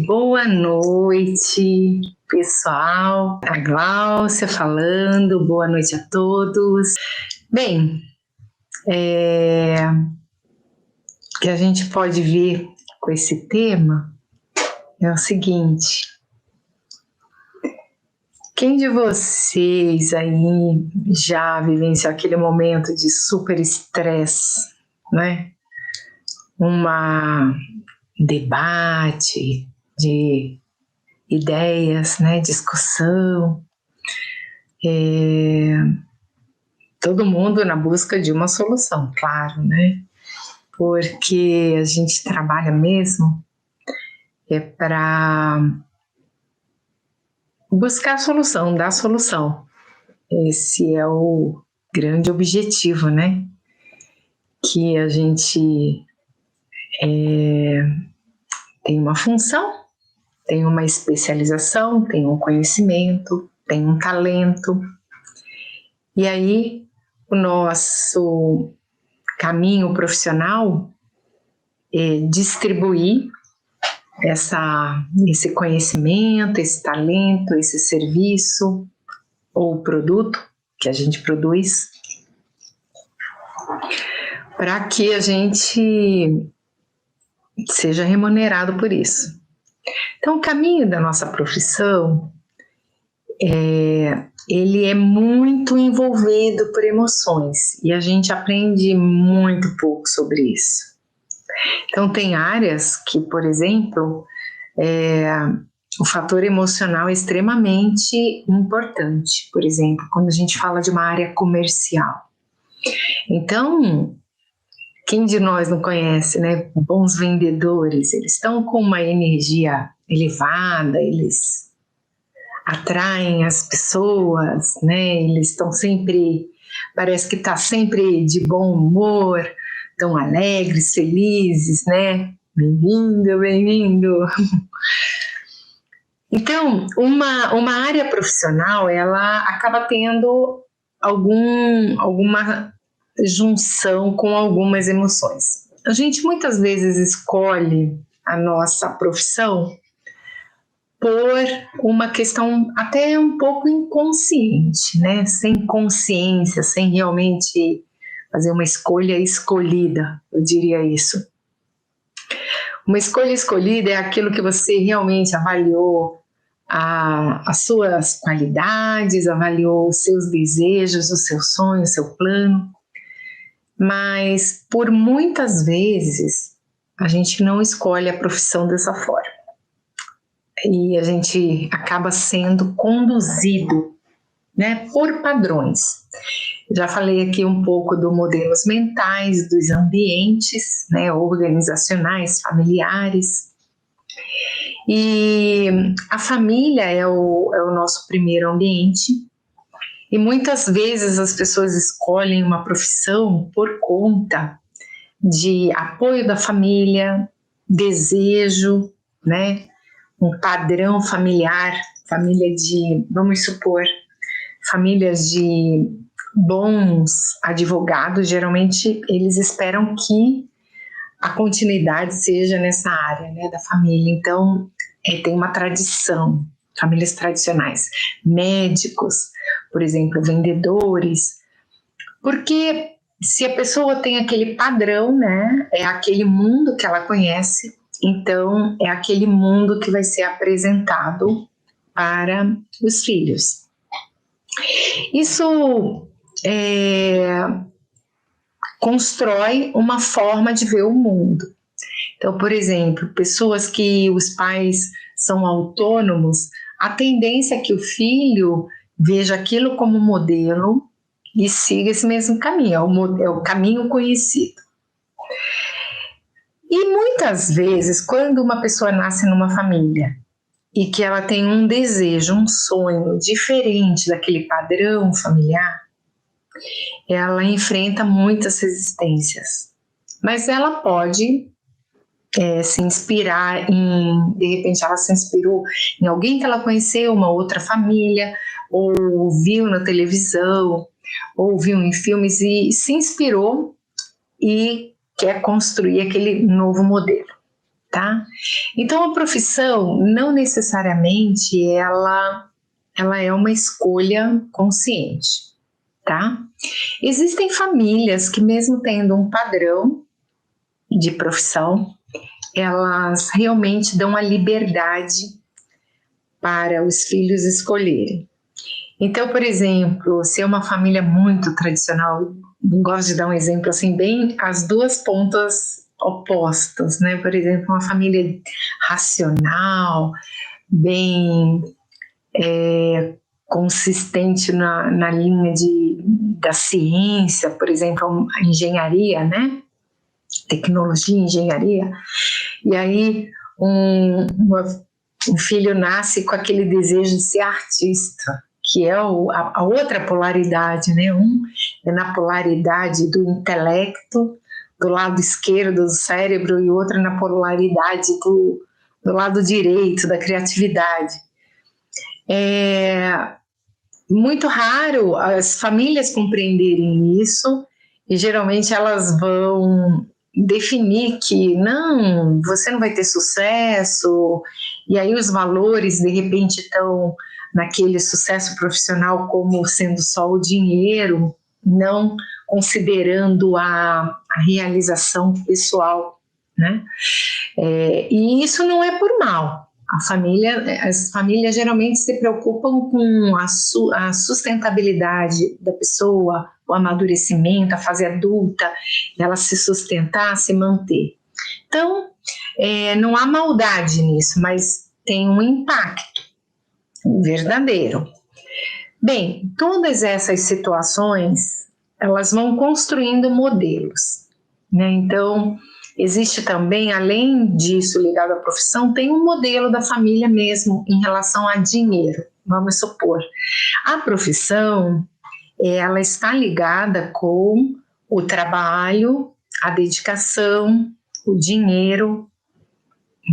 Boa noite, pessoal. A Gláucia falando, boa noite a todos. Bem, que a gente pode ver com esse tema é o seguinte: quem de vocês aí já vivenciou aquele momento de super estresse, né? Debate de ideias, né? Discussão. Todo mundo na busca de uma solução, claro, né? Porque a gente trabalha mesmo para buscar a solução, dar a solução. Esse é o grande objetivo, né? Que a gente tem uma função, tem uma especialização, tem um conhecimento, tem um talento. E aí, o nosso caminho profissional é distribuir esse conhecimento, esse talento, esse serviço ou produto que a gente produz para que a gente seja remunerado por isso. Então, o caminho da nossa profissão ele é muito envolvido por emoções e a gente aprende muito pouco sobre isso. Então, tem áreas que, por exemplo, o fator emocional é extremamente importante. Por exemplo, quando a gente fala de uma área comercial. Então, quem de nós não conhece, né? Bons vendedores, eles estão com uma energia elevada, eles atraem as pessoas, né? Eles estão sempre, parece que está sempre de bom humor, tão alegres, felizes, né? Bem-vindo, bem-vindo. Então, uma área profissional, ela acaba tendo alguma junção com algumas emoções. A gente muitas vezes escolhe a nossa profissão por uma questão até um pouco inconsciente, né? Sem consciência, sem realmente fazer uma escolha escolhida, eu diria isso. Uma escolha escolhida é aquilo que você realmente avaliou as suas qualidades, avaliou os seus desejos, os seus sonhos, o seu plano. Mas por muitas vezes a gente não escolhe a profissão dessa forma. E a gente acaba sendo conduzido, né, por padrões. Já falei aqui um pouco dos modelos mentais, dos ambientes, né, organizacionais, familiares. E a família é o nosso primeiro ambiente. E muitas vezes as pessoas escolhem uma profissão por conta de apoio da família, desejo, né? Um padrão familiar, vamos supor, famílias de bons advogados, geralmente eles esperam que a continuidade seja nessa área, né, da família. Então, tem uma tradição, famílias tradicionais, médicos, por exemplo, vendedores, porque se a pessoa tem aquele padrão, né, é aquele mundo que ela conhece, então é aquele mundo que vai ser apresentado para os filhos. Isso constrói uma forma de ver o mundo. Então, por exemplo, pessoas que os pais são autônomos, a tendência é que o filho veja aquilo como modelo e siga esse mesmo caminho, é o caminho conhecido. E muitas vezes, quando uma pessoa nasce numa família e que ela tem um desejo, um sonho diferente daquele padrão familiar, ela enfrenta muitas resistências. Mas ela pode se inspirar de repente ela se inspirou em alguém que ela conheceu, uma outra família, ou viu na televisão, ou viu em filmes e se inspirou e quer construir aquele novo modelo, tá? Então a profissão não necessariamente ela é uma escolha consciente, tá? Existem famílias que mesmo tendo um padrão de profissão, elas realmente dão a liberdade para os filhos escolherem. Então, por exemplo, se é uma família muito tradicional, gosto de dar um exemplo assim, bem as duas pontas opostas, né? Por exemplo, uma família racional, bem consistente na linha da ciência, por exemplo, a engenharia, né? Tecnologia, engenharia. E aí um filho nasce com aquele desejo de ser artista, que é a outra polaridade, né? Um é na polaridade do intelecto, do lado esquerdo do cérebro, e outra na polaridade do lado direito, da criatividade. É muito raro as famílias compreenderem isso, e geralmente elas vão definir que não, você não vai ter sucesso, e aí os valores de repente estão naquele sucesso profissional como sendo só o dinheiro, não considerando a realização pessoal, né? E isso não é por mal. As famílias geralmente se preocupam com a sustentabilidade da pessoa, o amadurecimento, a fase adulta, ela se sustentar, se manter. Então, não há maldade nisso, mas tem um impacto verdadeiro. Bem, todas essas situações, elas vão construindo modelos, né? Então, existe também, além disso, ligado à profissão, tem um modelo da família mesmo em relação a dinheiro. Vamos supor, a profissão, ela está ligada com o trabalho, a dedicação, o dinheiro,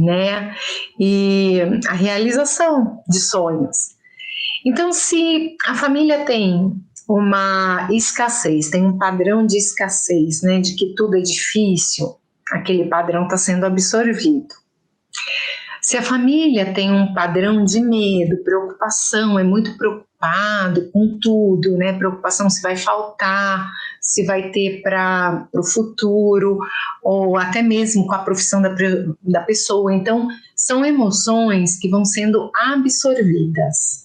né? E a realização de sonhos. Então, se a família tem uma escassez, tem um padrão de escassez, né, de que tudo é difícil, aquele padrão está sendo absorvido. Se a família tem um padrão de medo, preocupação, é muito preocupado com tudo, né? Preocupação se vai faltar, se vai ter para o futuro, ou até mesmo com a profissão da pessoa. Então, são emoções que vão sendo absorvidas.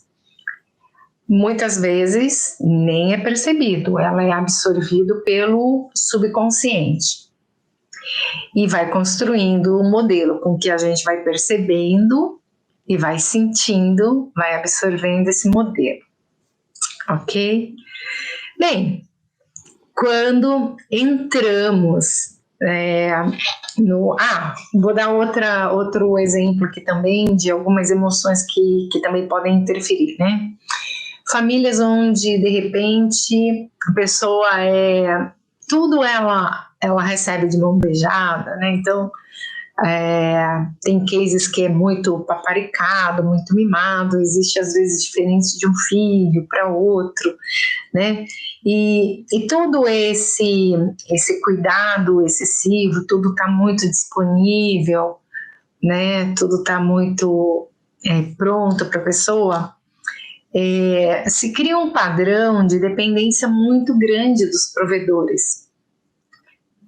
Muitas vezes nem é percebido, ela é absorvido pelo subconsciente. E vai construindo um modelo com que a gente vai percebendo e vai sentindo, vai absorvendo esse modelo, ok? Bem, quando entramos vou dar outro exemplo aqui também de algumas emoções que também podem interferir, né? Famílias onde, de repente, a pessoa tudo ela recebe de mão beijada, né? Então, tem cases que é muito paparicado, muito mimado, existe às vezes diferença de um filho para outro, né? E todo esse cuidado excessivo, tudo está muito disponível, né? Tudo está muito pronto para a pessoa. Se cria um padrão de dependência muito grande dos provedores.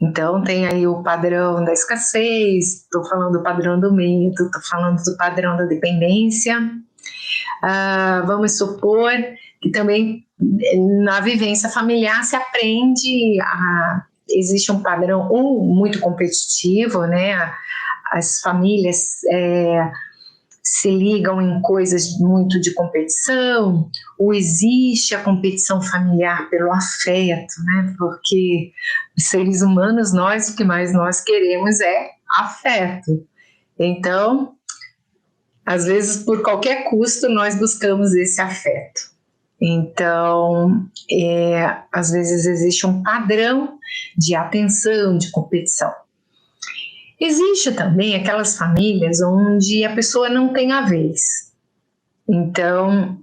Então, tem aí o padrão da escassez, estou falando do padrão do medo, estou falando do padrão da dependência. Vamos supor que também na vivência familiar se aprende existe um padrão ou muito competitivo, né? As famílias se ligam em coisas muito de competição, ou existe a competição familiar pelo afeto, né? Porque os seres humanos, o que mais nós queremos é afeto. Então, às vezes, por qualquer custo, nós buscamos esse afeto. Então, às vezes existe um padrão de atenção, de competição. Existe também aquelas famílias onde a pessoa não tem a vez. Então,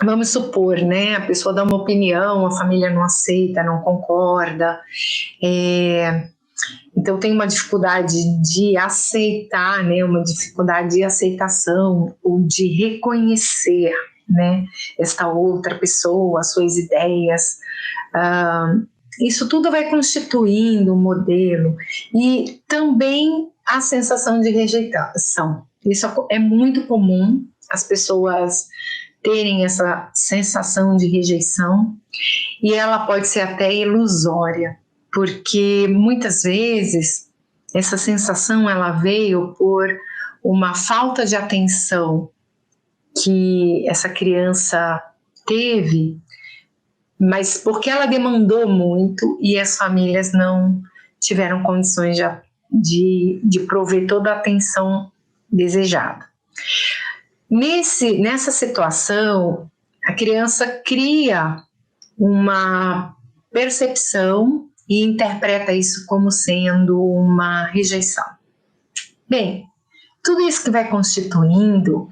vamos supor, né, a pessoa dá uma opinião, a família não aceita, não concorda, Então tem uma dificuldade de aceitar, né, uma dificuldade de aceitação ou de reconhecer, né, esta outra pessoa, as suas ideias. Isso tudo vai constituindo um modelo e também a sensação de rejeição. Isso é muito comum, as pessoas terem essa sensação de rejeição, e ela pode ser até ilusória, porque muitas vezes essa sensação ela veio por uma falta de atenção que essa criança teve, mas porque ela demandou muito e as famílias não tiveram condições de prover toda a atenção desejada. Nessa situação, a criança cria uma percepção e interpreta isso como sendo uma rejeição. Bem, tudo isso que vai constituindo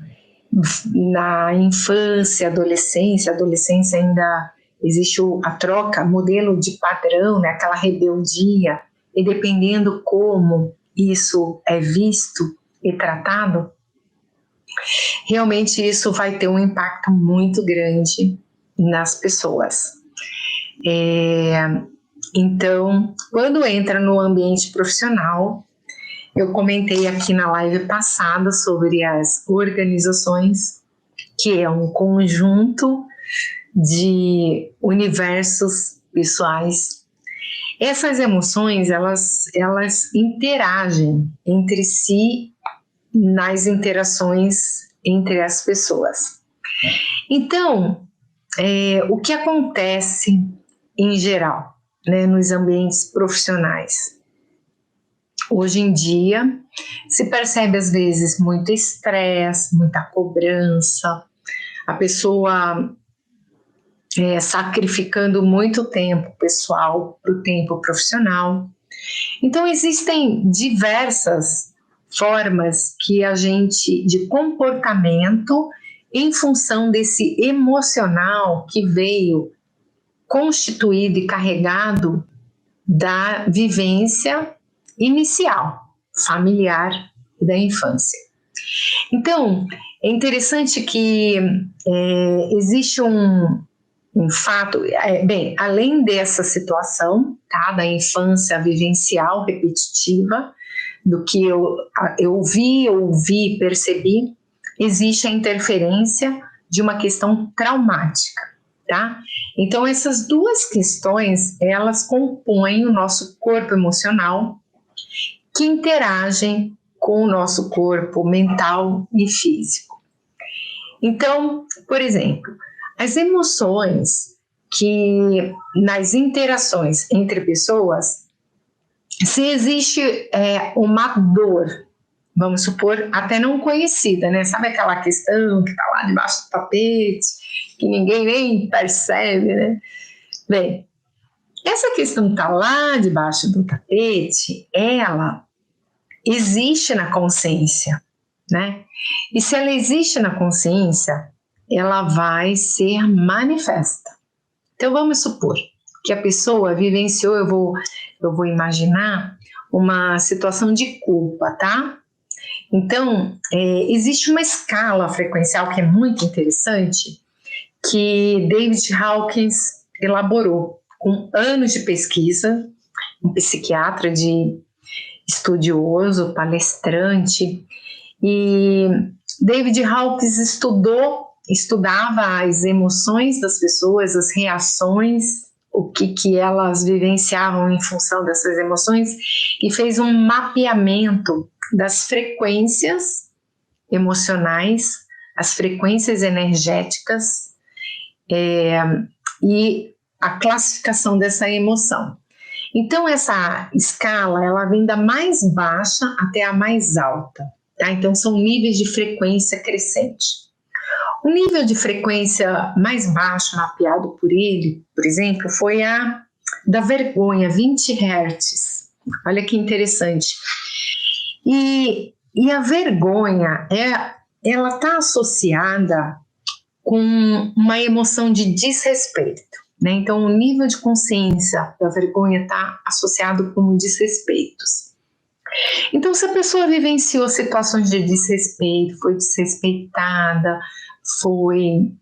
na infância, adolescência ainda existe a troca, modelo de padrão, né, aquela rebeldia, e dependendo como isso é visto e tratado, realmente isso vai ter um impacto muito grande nas pessoas. Então, quando entra no ambiente profissional, eu comentei aqui na live passada sobre as organizações, que é um conjunto de universos pessoais. Essas emoções, elas interagem entre si nas interações entre as pessoas. Então, o que acontece em geral, né, nos ambientes profissionais? Hoje em dia, se percebe às vezes muito estresse, muita cobrança, a pessoa sacrificando muito tempo pessoal para o tempo profissional. Então, existem diversas formas que a gente, de comportamento, em função desse emocional que veio constituído e carregado da vivência inicial, familiar e da infância. Então, é interessante que existe um fato, bem, além dessa situação, tá, da infância vivencial repetitiva, do que eu ouvi, percebi, existe a interferência de uma questão traumática, tá? Então, essas duas questões, elas compõem o nosso corpo emocional, que interagem com o nosso corpo mental e físico. Então, por exemplo, as emoções que nas interações entre pessoas, se existe uma dor, vamos supor, até não conhecida, né? Sabe aquela questão que está lá debaixo do tapete, que ninguém nem percebe, né? Bem, essa questão que está lá debaixo do tapete, ela existe na consciência, né? E se ela existe na consciência, ela vai ser manifesta. Então vamos supor que a pessoa vivenciou, eu vou imaginar uma situação de culpa, tá? Então, existe uma escala frequencial que é muito interessante, que David Hawkins elaborou com anos de pesquisa, um psiquiatra estudioso, palestrante, e David Hawkins estudava as emoções das pessoas, as reações, o que elas vivenciavam em função dessas emoções, e fez um mapeamento das frequências emocionais, as frequências energéticas e a classificação dessa emoção. Então, essa escala, ela vem da mais baixa até a mais alta, tá? Então, são níveis de frequência crescente. O nível de frequência mais baixo mapeado por ele, por exemplo, foi a da vergonha, 20 Hz. Olha que interessante. E a vergonha, ela está associada com uma emoção de desrespeito. né? Então, o nível de consciência da vergonha está associado com desrespeitos. Então, se a pessoa vivenciou situações de desrespeito, foi desrespeitada, foi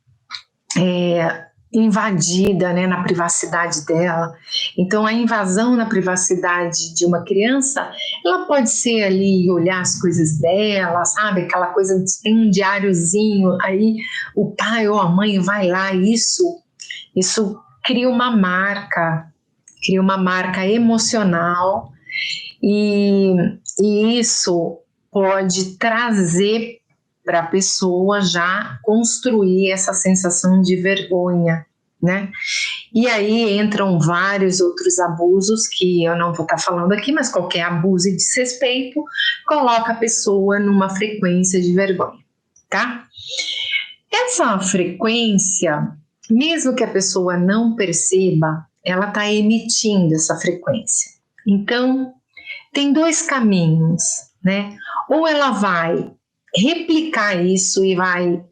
invadida, né, na privacidade dela. Então, a invasão na privacidade de uma criança, ela pode ser ali olhar as coisas dela, sabe? Aquela coisa de tem um diáriozinho, aí o pai ou a mãe vai lá, isso cria uma marca emocional e isso pode trazer para a pessoa já construir essa sensação de vergonha, né? E aí entram vários outros abusos que eu não vou estar falando aqui, mas qualquer abuso e desrespeito coloca a pessoa numa frequência de vergonha, tá? Essa frequência, mesmo que a pessoa não perceba, ela está emitindo essa frequência. Então, tem dois caminhos, né? Ou ela vai replicar isso e vai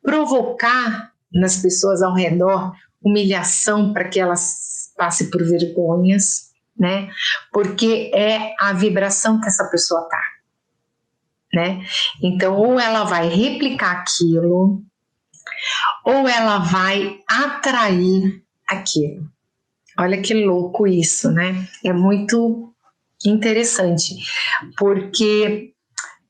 provocar nas pessoas ao redor humilhação para que elas passem por vergonhas, né? Porque é a vibração que essa pessoa tá, né? Então, ou ela vai replicar aquilo, ou ela vai atrair aquilo. Olha que louco isso, né? É muito interessante, porque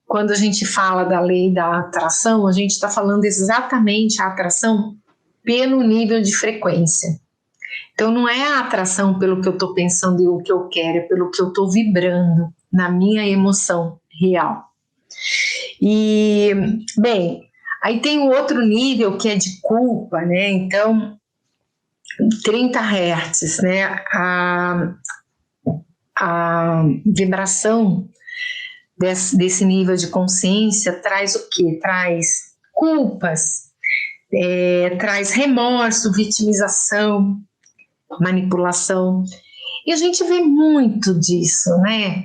quando a gente fala da lei da atração, a gente está falando exatamente a atração pelo nível de frequência. Então, não é a atração pelo que eu estou pensando e o que eu quero, é pelo que eu estou vibrando na minha emoção real. E, bem, aí tem o outro nível que é de culpa, né? Então, 30 Hz, né? A vibração desse nível de consciência traz o quê? Traz culpas, traz remorso, vitimização, manipulação. E a gente vê muito disso, né?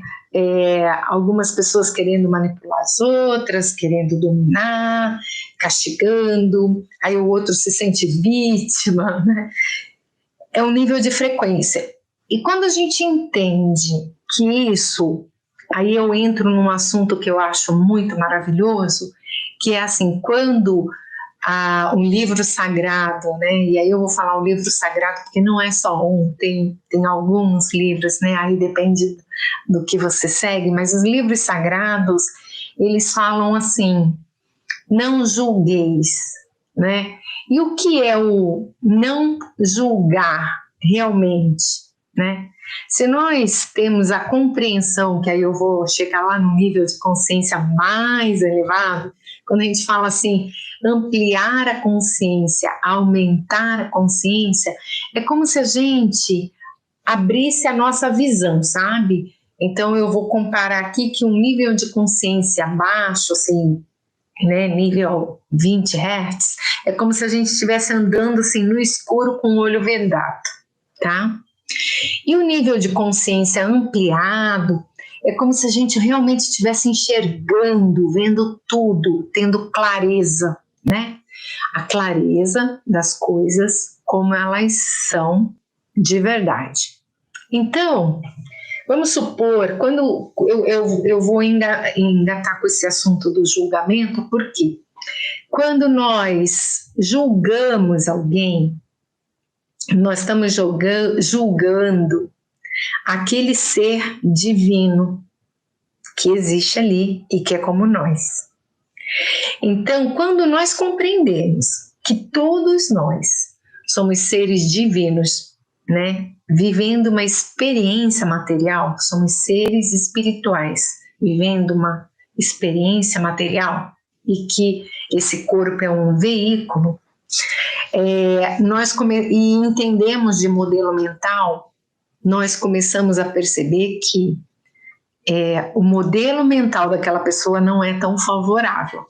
Algumas pessoas querendo manipular as outras, querendo dominar, castigando, aí o outro se sente vítima, né? É um nível de frequência. E quando a gente entende que isso, aí eu entro num assunto que eu acho muito maravilhoso, que é assim, quando um livro sagrado, né? E aí eu vou falar o livro sagrado porque não é só um, tem alguns livros, né? Aí depende do que você segue, mas os livros sagrados, eles falam assim, não julgueis, né? E o que é o não julgar realmente, né? Se nós temos a compreensão, que aí eu vou chegar lá no nível de consciência mais elevado, quando a gente fala assim, ampliar a consciência, aumentar a consciência, é como se a gente abrisse a nossa visão, sabe? Então eu vou comparar aqui que um nível de consciência baixo, assim, né, nível 20 Hz, é como se a gente estivesse andando assim no escuro com o olho vendado, tá? E o nível de consciência ampliado é como se a gente realmente estivesse enxergando, vendo tudo, tendo clareza, né? A clareza das coisas como elas são de verdade. Então, vamos supor, quando eu vou engatar com esse assunto do julgamento, porque quando nós julgamos alguém, nós estamos julgando aquele ser divino que existe ali e que é como nós. Então, quando nós compreendemos que todos nós somos seres divinos, né, vivendo uma experiência material, somos seres espirituais, vivendo uma experiência material e que esse corpo é um veículo, e entendemos de modelo mental, nós começamos a perceber que o modelo mental daquela pessoa não é tão favorável.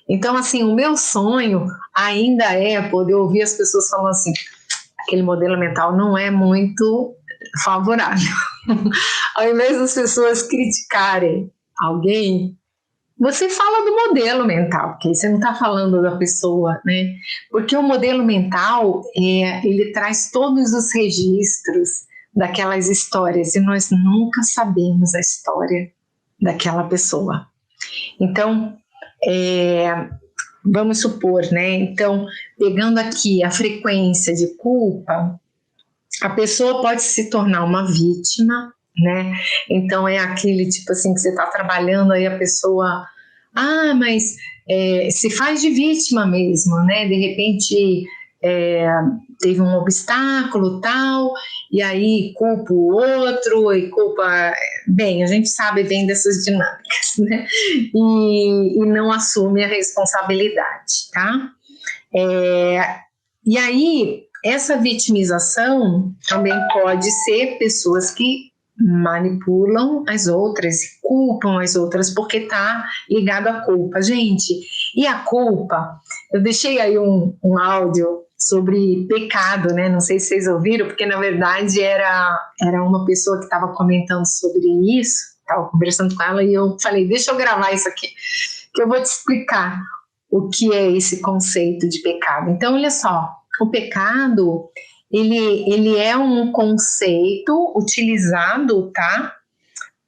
Então, assim, o meu sonho ainda é poder ouvir as pessoas falando assim, aquele modelo mental não é muito favorável. Ao invés das pessoas criticarem alguém, você fala do modelo mental, porque você não está falando da pessoa, né? Porque o modelo mental, ele traz todos os registros daquelas histórias e nós nunca sabemos a história daquela pessoa. Então, vamos supor, né? Então, pegando aqui a frequência de culpa, a pessoa pode se tornar uma vítima, né? Então é aquele tipo assim que você está trabalhando, aí a pessoa, mas se faz de vítima mesmo, né? De repente teve um obstáculo tal, e aí culpa o outro, e culpa. Bem, a gente sabe bem dessas dinâmicas, né? E não assume a responsabilidade, tá? E aí, essa vitimização também pode ser pessoas que manipulam as outras, culpam as outras, porque está ligado à culpa. Gente, e a culpa? Eu deixei aí um áudio sobre pecado, né? Não sei se vocês ouviram, porque na verdade era uma pessoa que estava comentando sobre isso, estava conversando com ela e eu falei, deixa eu gravar isso aqui, que eu vou te explicar o que é esse conceito de pecado. Então, olha só, o pecado, ele é um conceito utilizado, tá?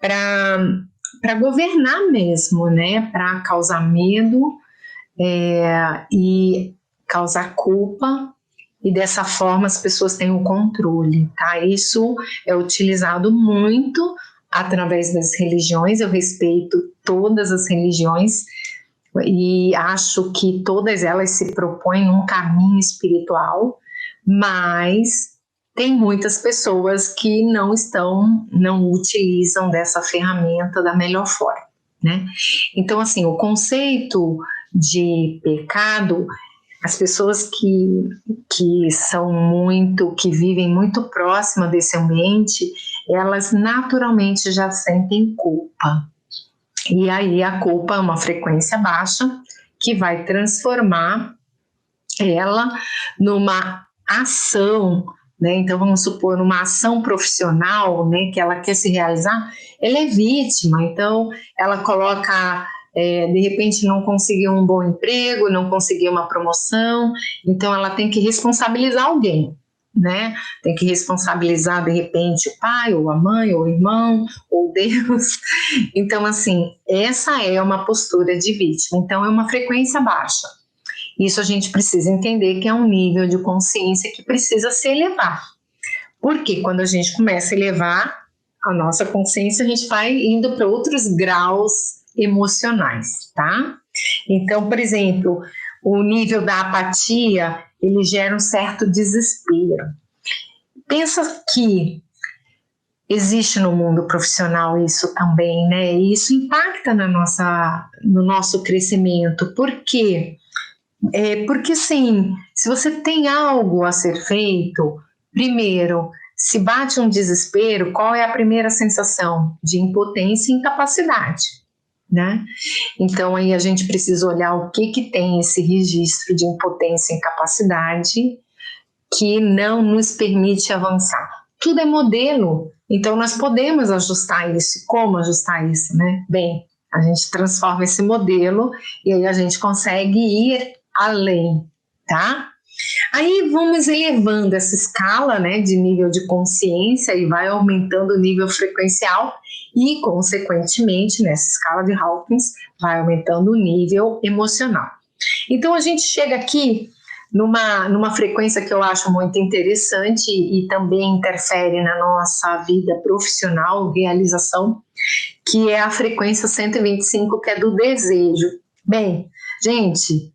Para governar mesmo, né? Para causar medo e causar culpa, e dessa forma as pessoas têm o controle, tá? Isso é utilizado muito através das religiões, eu respeito todas as religiões, e acho que todas elas se propõem num caminho espiritual, mas tem muitas pessoas que não utilizam dessa ferramenta da melhor forma, né? Então, assim, o conceito de pecado, as pessoas que vivem muito próxima desse ambiente, elas naturalmente já sentem culpa. E aí a culpa é uma frequência baixa que vai transformar ela numa ação, né? Então vamos supor, numa ação profissional, né, que ela quer se realizar, ela é vítima, então ela coloca, de repente não conseguiu um bom emprego, não conseguiu uma promoção, então ela tem que responsabilizar alguém, né? Tem que responsabilizar de repente o pai, ou a mãe, ou o irmão, ou Deus. Então, assim, essa é uma postura de vítima. Então, é uma frequência baixa. Isso a gente precisa entender que é um nível de consciência que precisa se elevar. Porque quando a gente começa a elevar a nossa consciência, a gente vai indo para outros graus emocionais, tá? Então, por exemplo, o nível da apatia, ele gera um certo desespero. Pensa que existe no mundo profissional isso também, né? E isso impacta no nosso crescimento. Por quê? Porque, sim, se você tem algo a ser feito, primeiro, se bate um desespero, qual é a primeira sensação? De impotência e incapacidade, né? Então, aí a gente precisa olhar o que tem esse registro de impotência e incapacidade que não nos permite avançar. Tudo é modelo, então nós podemos ajustar isso. Como ajustar isso, né? Bem, a gente transforma esse modelo e aí a gente consegue ir além, tá? Aí vamos elevando essa escala, né, de nível de consciência e vai aumentando o nível frequencial e, consequentemente, nessa escala de Hawkins, vai aumentando o nível emocional. Então a gente chega aqui numa frequência que eu acho muito interessante e também interfere na nossa vida profissional, realização, que é a frequência 125, que é do desejo. Bem, gente,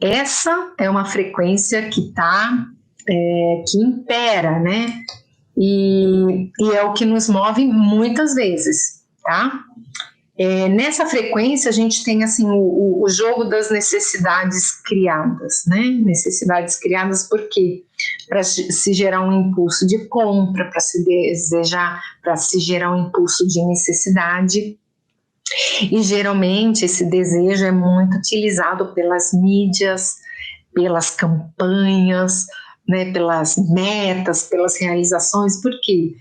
essa é uma frequência que que impera, né? E é o que nos move muitas vezes, tá? Nessa frequência a gente tem assim o jogo das necessidades criadas, né? Necessidades criadas por quê? Para se gerar um impulso de compra, para se desejar, para se gerar um impulso de necessidade. E geralmente esse desejo é muito utilizado pelas mídias, pelas campanhas, né, pelas metas, pelas realizações, porque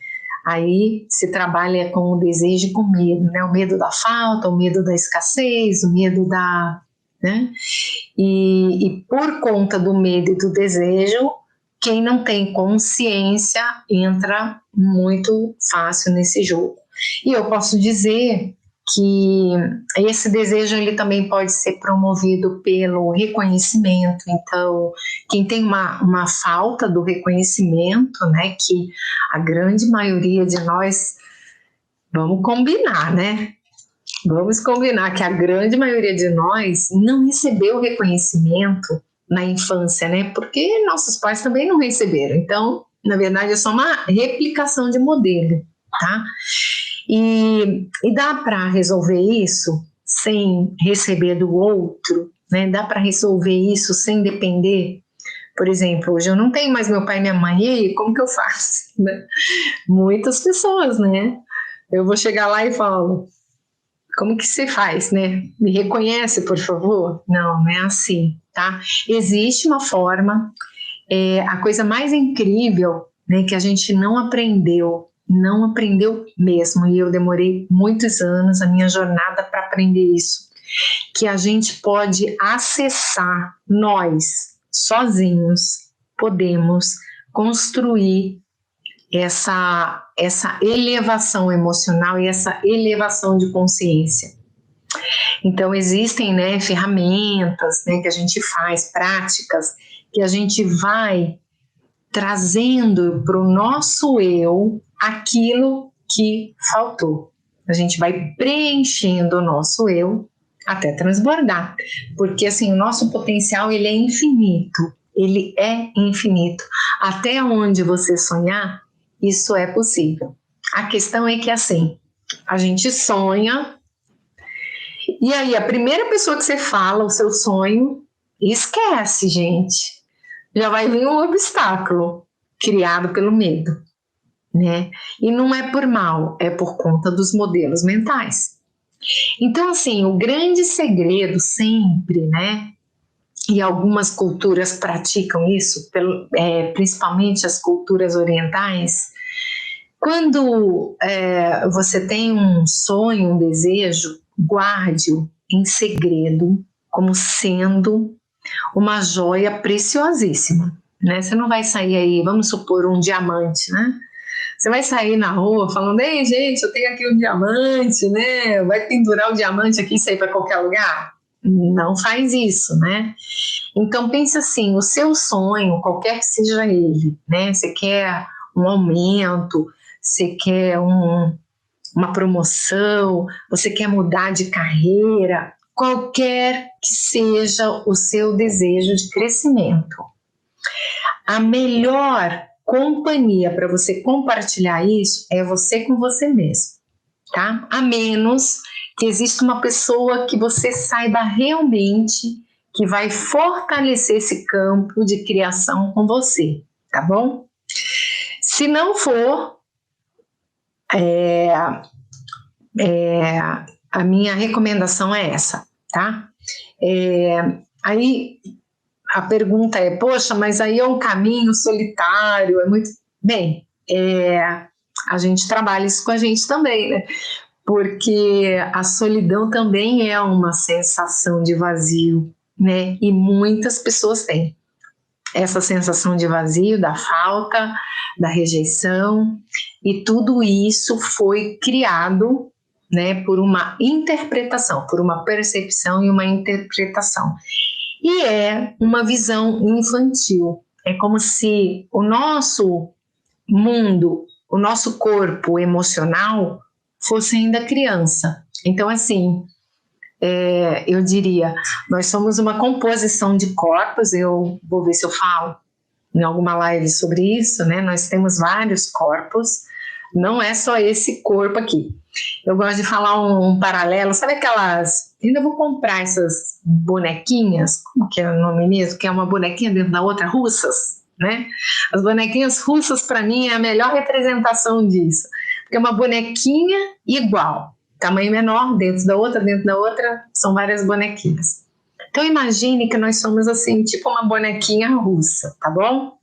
Aí se trabalha com o desejo e com o medo, né? O medo da falta, o medo da escassez, o medo da... né? E por conta do medo e do desejo, quem não tem consciência entra muito fácil nesse jogo. E eu posso dizer que esse desejo ele também pode ser promovido pelo reconhecimento. Então, quem tem uma falta do reconhecimento, né, que a grande maioria de nós, vamos combinar, né? Vamos combinar que a grande maioria de nós não recebeu reconhecimento na infância, né? Porque nossos pais também não receberam. Então, na verdade, é só uma replicação de modelo, tá? E dá para resolver isso sem receber do outro, né? Dá para resolver isso sem depender. Por exemplo, hoje eu não tenho mais meu pai e minha mãe, e aí, como que eu faço? Né? Muitas pessoas, né? Eu vou chegar lá e falo, como que você faz, né? Me reconhece, por favor? Não, não é assim, tá? Existe uma forma, a coisa mais incrível, né, que a gente não aprendeu mesmo, e eu demorei muitos anos, a minha jornada para aprender isso, que a gente pode acessar, nós, sozinhos, podemos construir essa elevação emocional e essa elevação de consciência. Então existem, né, ferramentas, né, que a gente faz, práticas que a gente vai trazendo para o nosso eu aquilo que faltou. A gente vai preenchendo o nosso eu até transbordar, porque assim o nosso potencial ele é infinito, Até onde você sonhar, isso é possível. A questão é que assim, a gente sonha e aí a primeira pessoa que você fala o seu sonho, esquece, gente. Já vai vir um obstáculo criado pelo medo, né? E não é por mal, é por conta dos modelos mentais. Então, assim, o grande segredo sempre, né? E algumas culturas praticam isso, principalmente as culturas orientais. Quando você tem um sonho, um desejo, guarde-o em segredo, como sendo uma joia preciosíssima, né? Você não vai sair aí, vamos supor, um diamante, né? Você vai sair na rua falando, ei, gente, eu tenho aqui um diamante, né? Vai pendurar o diamante aqui e sair para qualquer lugar? Não faz isso, né? Então pense assim, o seu sonho, qualquer que seja ele, né? Você quer um aumento, você quer uma promoção, você quer mudar de carreira, qualquer que seja o seu desejo de crescimento. A melhor companhia para você compartilhar isso é você com você mesmo, tá? A menos que exista uma pessoa que você saiba realmente que vai fortalecer esse campo de criação com você, tá bom? Se não for, a minha recomendação é essa, tá? Aí a pergunta é, poxa, mas aí é um caminho solitário, é muito... Bem, a gente trabalha isso com a gente também, né? Porque a solidão também é uma sensação de vazio, né? E muitas pessoas têm essa sensação de vazio, da falta, da rejeição, e tudo isso foi criado, né, por uma interpretação, por uma percepção e uma interpretação. E é uma visão infantil. É como se o nosso mundo, o nosso corpo emocional fosse ainda criança. Então, assim, eu diria, nós somos uma composição de corpos, eu vou ver se eu falo em alguma live sobre isso, né? Nós temos vários corpos, não é só esse corpo aqui. Eu gosto de falar um paralelo, sabe aquelas... Ainda vou comprar essas bonequinhas, como que é o nome mesmo? Que é uma bonequinha dentro da outra, russas, né? As bonequinhas russas, para mim, é a melhor representação disso. Porque é uma bonequinha igual, tamanho menor, dentro da outra, são várias bonequinhas. Então imagine que nós somos assim, tipo uma bonequinha russa, tá bom?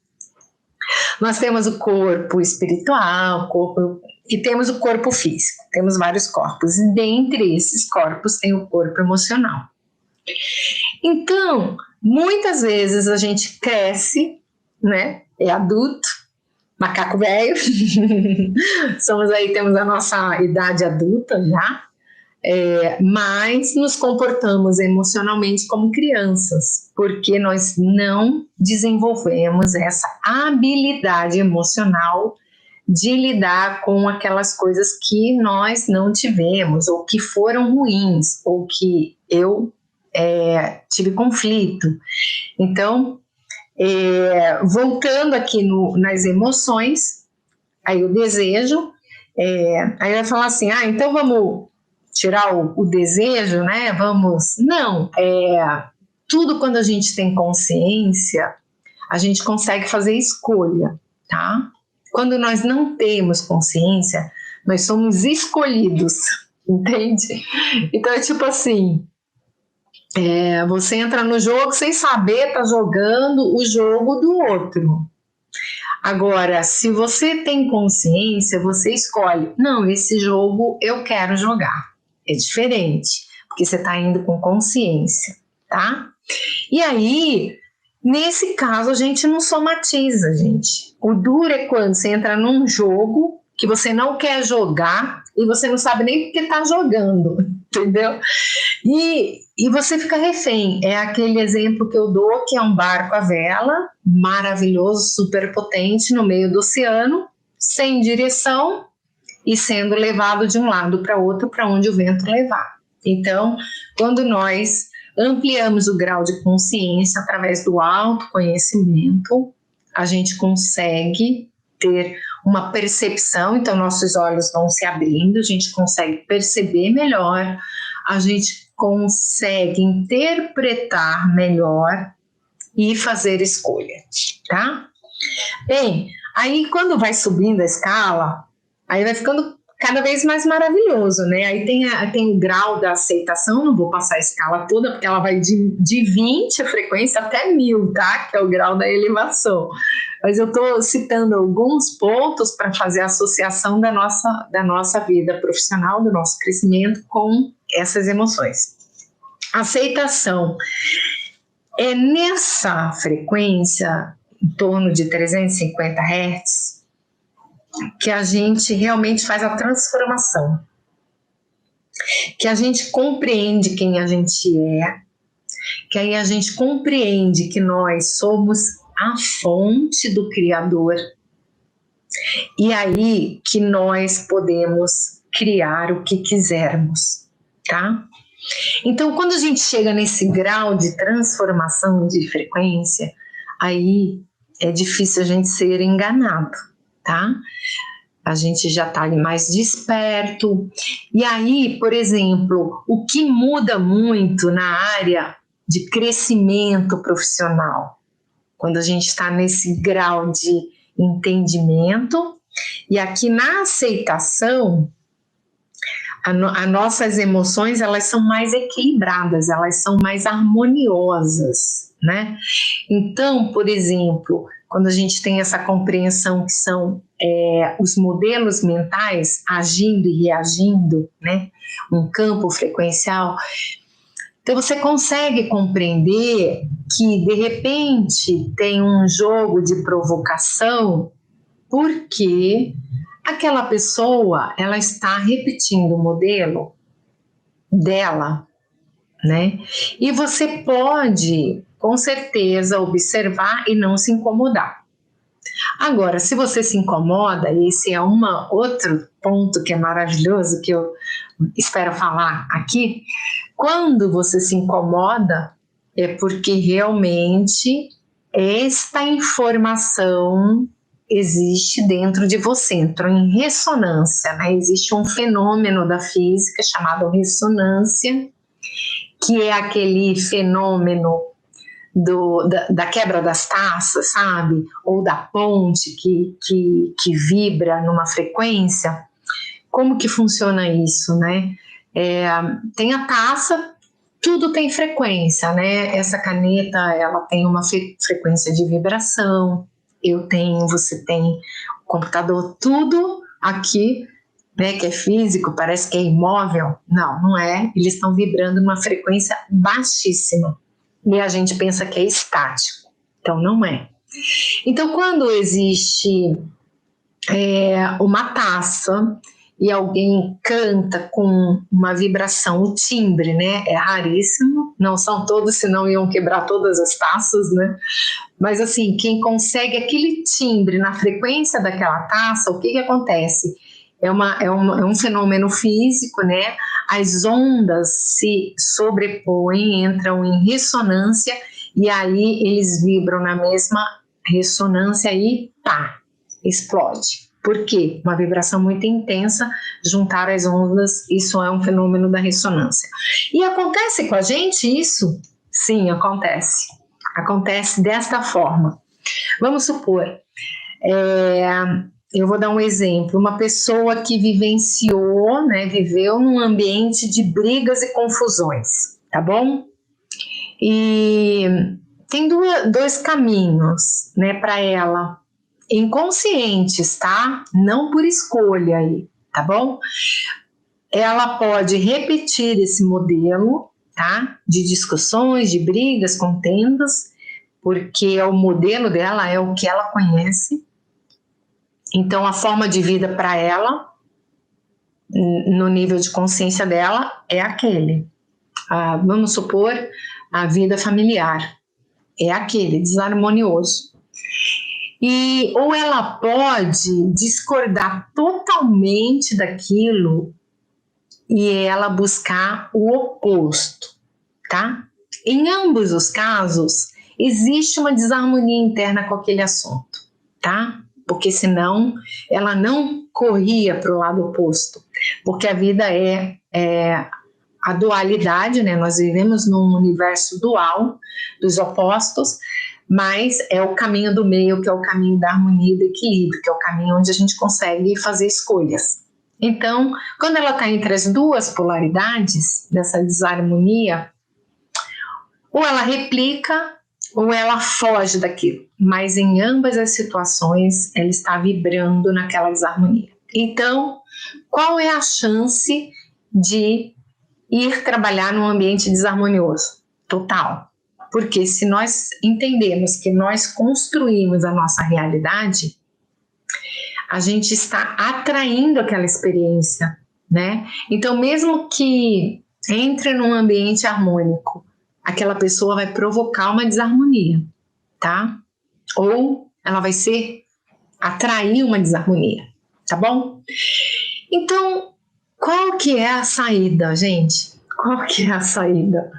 Nós temos o corpo espiritual, e temos o corpo físico. Temos vários corpos. E dentre esses corpos tem o corpo emocional. Então, muitas vezes a gente cresce, né? É adulto, macaco velho. Temos a nossa idade adulta já. Mas nos comportamos emocionalmente como crianças, porque nós não desenvolvemos essa habilidade emocional de lidar com aquelas coisas que nós não tivemos, ou que foram ruins, ou que eu tive conflito. Então, voltando aqui nas emoções, aí o desejo, aí vai falar assim, então vamos tirar o desejo, né? Não, tudo quando a gente tem consciência, a gente consegue fazer escolha, tá? Quando nós não temos consciência, nós somos escolhidos, entende? Então é tipo assim, você entra no jogo sem saber, tá jogando o jogo do outro. Agora, se você tem consciência, você escolhe, não, esse jogo eu quero jogar. É diferente, porque você está indo com consciência, tá? E aí, nesse caso, a gente não somatiza, gente. O duro é quando você entra num jogo que você não quer jogar e você não sabe nem porque está jogando, entendeu? E você fica refém. É aquele exemplo que eu dou, que é um barco à vela, maravilhoso, super potente, no meio do oceano, sem direção, e sendo levado de um lado para outro, para onde o vento levar. Então, quando nós ampliamos o grau de consciência através do autoconhecimento, a gente consegue ter uma percepção, então nossos olhos vão se abrindo, a gente consegue perceber melhor, a gente consegue interpretar melhor e fazer escolha, tá? Bem, aí quando vai subindo a escala, aí vai ficando cada vez mais maravilhoso, né? Aí tem o grau da aceitação, não vou passar a escala toda, porque ela vai de 20 a frequência até 1000, tá? Que é o grau da elevação. Mas eu estou citando alguns pontos para fazer a associação da nossa vida profissional, do nosso crescimento com essas emoções. Aceitação é nessa frequência, em torno de 350 Hz, que a gente realmente faz a transformação, que a gente compreende quem a gente é, que aí a gente compreende que nós somos a fonte do Criador, e aí que nós podemos criar o que quisermos, tá? Então, quando a gente chega nesse grau de transformação de frequência, aí é difícil a gente ser enganado, tá? A gente já está mais desperto. E aí, por exemplo, o que muda muito na área de crescimento profissional, quando a gente está nesse grau de entendimento, e aqui na aceitação, as nossas emoções, elas são mais equilibradas, elas são mais harmoniosas, né? Então, por exemplo, quando a gente tem essa compreensão que são os modelos mentais agindo e reagindo, né? Um campo frequencial, então você consegue compreender que, de repente, tem um jogo de provocação porque aquela pessoa, ela está repetindo o modelo dela, né? E você pode, com certeza, observar e não se incomodar. Agora, se você se incomoda, e esse é outro ponto que é maravilhoso, que eu espero falar aqui, quando você se incomoda, é porque realmente esta informação existe dentro de você, entrou em ressonância, né? Existe um fenômeno da física chamado ressonância, que é aquele fenômeno da quebra das taças, sabe? Ou da ponte que vibra numa frequência. Como que funciona isso, né? Tem a taça, tudo tem frequência, né? Essa caneta, ela tem uma frequência de vibração. eu tenho, você tem, o computador, tudo aqui, né, que é físico, parece que é imóvel. Não, não é. Eles estão vibrando numa frequência baixíssima. E a gente pensa que é estático. Então, não é. Então, quando existe uma taça e alguém canta com uma vibração, o timbre, né? É raríssimo, não são todos, senão iam quebrar todas as taças, né? Mas assim, quem consegue aquele timbre na frequência daquela taça, o que que acontece? É um fenômeno físico, né? As ondas se sobrepõem, entram em ressonância e aí eles vibram na mesma ressonância e pá, explode. Por quê? Uma vibração muito intensa, juntar as ondas, isso é um fenômeno da ressonância. E acontece com a gente isso? Sim, acontece. Acontece desta forma. Vamos supor, eu vou dar um exemplo, uma pessoa que vivenciou, né, viveu num ambiente de brigas e confusões, tá bom? E tem dois caminhos, né, para ela, inconscientes, tá? Não por escolha aí, tá bom? Ela pode repetir esse modelo, tá? De discussões, de brigas, contendas, porque é o modelo dela, é o que ela conhece. Então, a forma de vida para ela, no nível de consciência dela, é aquele. Vamos supor, a vida familiar, é aquele, desarmonioso. Ou ela pode discordar totalmente daquilo e ela buscar o oposto, tá? Em ambos os casos, existe uma desarmonia interna com aquele assunto, tá? Porque senão ela não corria para o lado oposto, porque a vida é a dualidade, né? Nós vivemos num universo dual dos opostos, mas é o caminho do meio, que é o caminho da harmonia e do equilíbrio, que é o caminho onde a gente consegue fazer escolhas. Então, quando ela está entre as duas polaridades dessa desarmonia, ou ela replica ou ela foge daquilo, mas em ambas as situações ela está vibrando naquela desarmonia. Então, qual é a chance de ir trabalhar num ambiente desarmonioso? Total. Porque se nós entendemos que nós construímos a nossa realidade, a gente está atraindo aquela experiência, né? Então, mesmo que entre num ambiente harmônico, aquela pessoa vai provocar uma desarmonia, tá? Ou ela vai atrair uma desarmonia, tá bom? Então, qual que é a saída, gente? Qual que é a saída?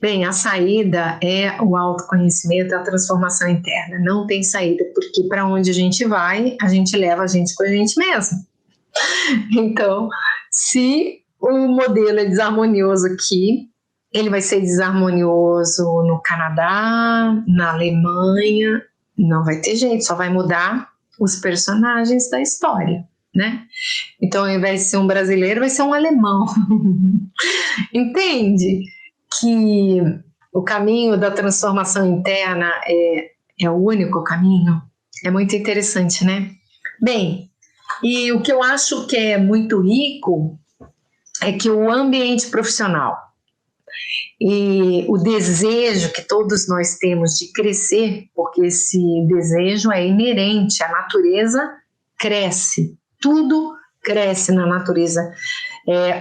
Bem, a saída é o autoconhecimento, a transformação interna. Não tem saída, porque para onde a gente vai, a gente leva a gente com a gente mesmo. Então, se o modelo é desarmonioso aqui, ele vai ser desarmonioso no Canadá, na Alemanha, não vai ter jeito, só vai mudar os personagens da história, né? Então, ao invés de ser um brasileiro, vai ser um alemão. Entende? Que o caminho da transformação interna é o único caminho. É muito interessante, né? Bem, e o que eu acho que é muito rico é que o ambiente profissional e o desejo que todos nós temos de crescer, porque esse desejo é inerente, a natureza cresce, tudo cresce na natureza.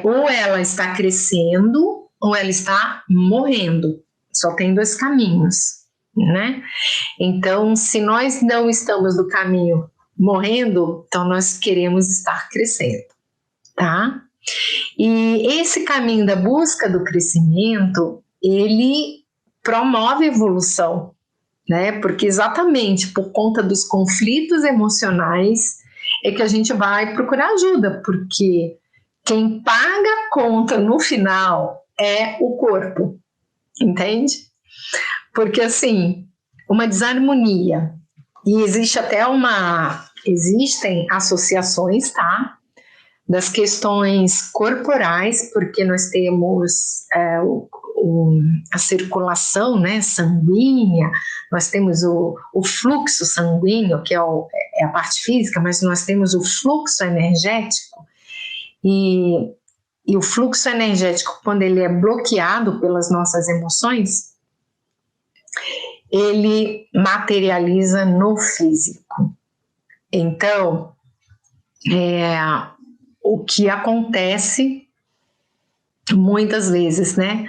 Ou ela está crescendo ou ela está morrendo. Só tem dois caminhos, né? Então, se nós não estamos no caminho morrendo, então nós queremos estar crescendo, tá? E esse caminho da busca do crescimento, ele promove evolução, né? Porque exatamente por conta dos conflitos emocionais é que a gente vai procurar ajuda, porque quem paga a conta no final é o corpo, entende? Porque assim, uma desarmonia, e existem associações, tá? Das questões corporais, porque nós temos a circulação, né, sanguínea, nós temos o fluxo sanguíneo, que é a parte física, mas nós temos o fluxo energético, e o fluxo energético, quando ele é bloqueado pelas nossas emoções, ele materializa no físico. Então, o que acontece muitas vezes, né?